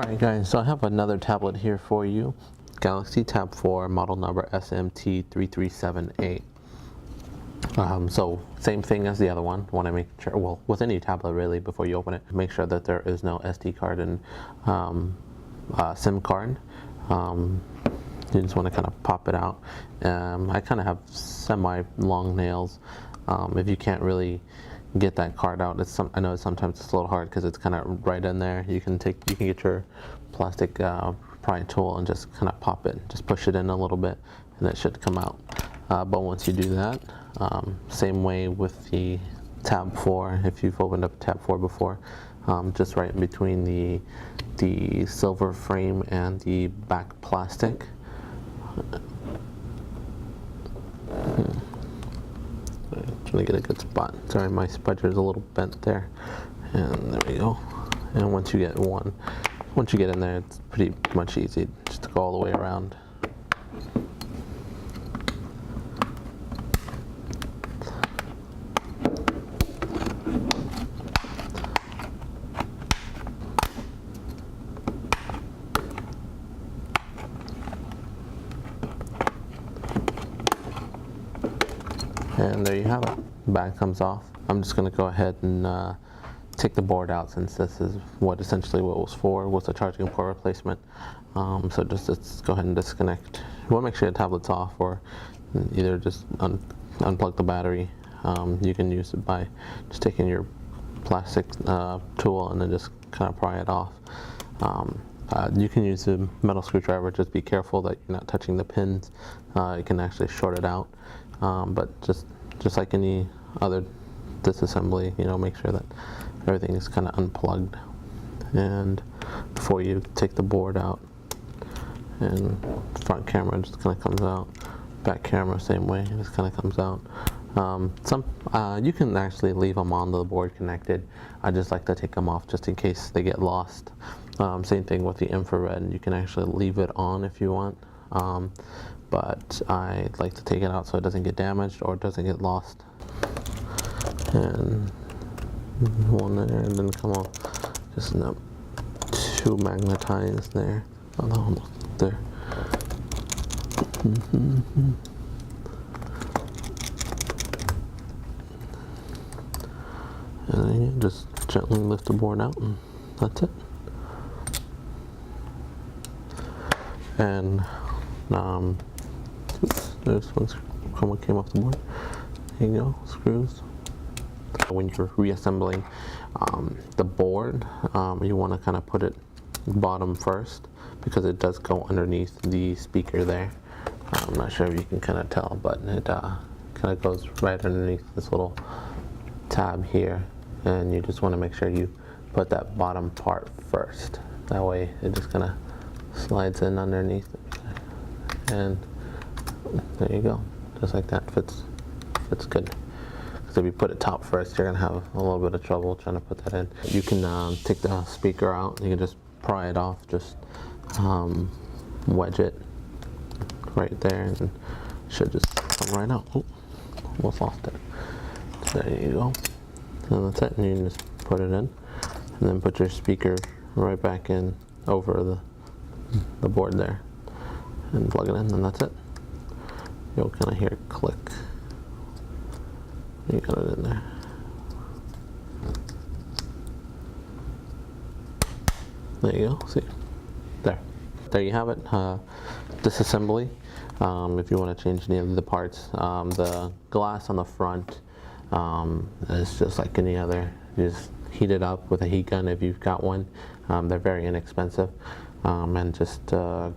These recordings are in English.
Alright guys, so I have another tablet here for you. Galaxy Tab 4, model number SM-T337A. So same thing as the other one. Want to make sure, well, with any tablet really, before you open it, make sure that there is no SD card and SIM card. You just want to kind of pop it out. I kind of have semi-long nails. If you can't really get that card out, I know sometimes it's a little hard because it's kind of right in there. You can get your plastic pry tool and just kind of pop it, just push it in a little bit, and it should come out. But once you do that, same way with the Tab 4. If you've opened up Tab 4 before, just right in between the silver frame and the back plastic. Trying to get a good spot. Sorry, my spudger is a little bent there, and there we go. And once you get in there, it's pretty much easy just to go all the way around. And there you have it. The back comes off. I'm just going to go ahead and take the board out, since this is essentially what it was for, was a charging port replacement. So let's go ahead and disconnect. You want to make sure your tablet's off, or either just unplug the battery. You can use it by just taking your plastic tool and then just kind of pry it off. You can use a metal screwdriver. Just be careful that you're not touching the pins. You can actually short it out. But just like any other disassembly, make sure that everything is kind of unplugged. And before you take the board out, and front camera just kind of comes out, back camera same way, it just kind of comes out. You can actually leave them on the board connected. I just like to take them off just in case they get lost. Same thing with the infrared. You can actually leave it on if you want. But I like to take it out so it doesn't get damaged or it doesn't get lost. And one there, and then come off. Just not too magnetized there. Oh, almost there. And then you just gently lift the board out, and that's it. And oops, there's one came off the board. There you go, screws. When you're reassembling the board, you want to kind of put it bottom first, because it does go underneath the speaker there. I'm not sure if you can kind of tell, but it kind of goes right underneath this little tab here, and you just want to make sure you put that bottom part first. That way it just kind of slides in underneath it. And there you go, just like that. Fits good. Because if you put it top first, you're gonna have a little bit of trouble trying to put that in. You can take the speaker out. You can just pry it off. Just wedge it right there, and it should just come right out. Oh, almost lost it. There you go. And that's it. And you can just put it in, and then put your speaker right back in over the board there, and plug it in, and that's it. You'll kind of hear it click. You got it in there. There you go. See, there you have it. Disassembly. If you want to change any of the parts, the glass on the front is just like any other. You just heat it up with a heat gun if you've got one. They're very inexpensive. And just go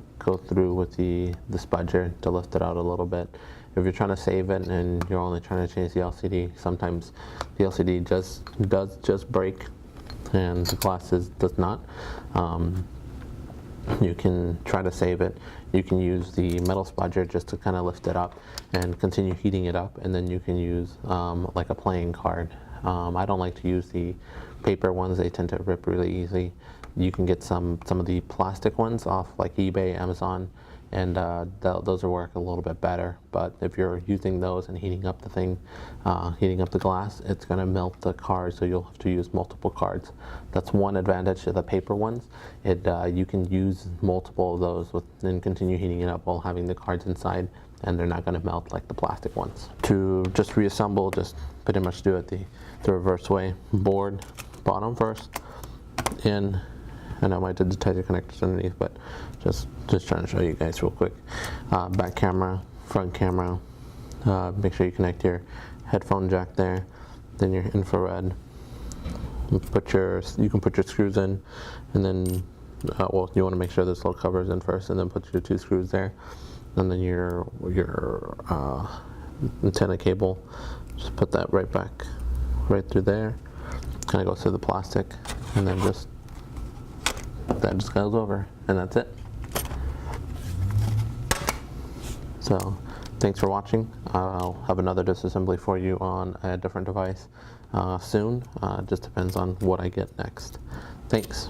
through with the spudger to lift it out a little bit. If you're trying to save it and you're only trying to change the LCD, sometimes the LCD does just break and the glass does not. You can try to save it. You can use the metal spudger just to kind of lift it up and continue heating it up, and then you can use like a playing card. I don't like to use the paper ones. They tend to rip really easy. You can get some of the plastic ones off like eBay, Amazon, and those will work a little bit better. But if you're using those and heating up the thing, heating up the glass, it's going to melt the card, so you'll have to use multiple cards. That's one advantage to the paper ones. You can use multiple of those and continue heating it up while having the cards inside, and they're not going to melt like the plastic ones. To just reassemble, just pretty much do it the reverse way. Board, bottom first, in. I know my digitizer connectors underneath, but just trying to show you guys real quick. Back camera, front camera. Make sure you connect your headphone jack there, then your infrared. You can put your screws in, and then well, you want to make sure this little cover is in first, and then put your 2 screws there, and then your antenna cable. Just put that right through there. Kind of goes through the plastic, and then that just goes over, and that's it. So thanks for watching. I'll have another disassembly for you on a different device soon. Just depends on what I get next. Thanks.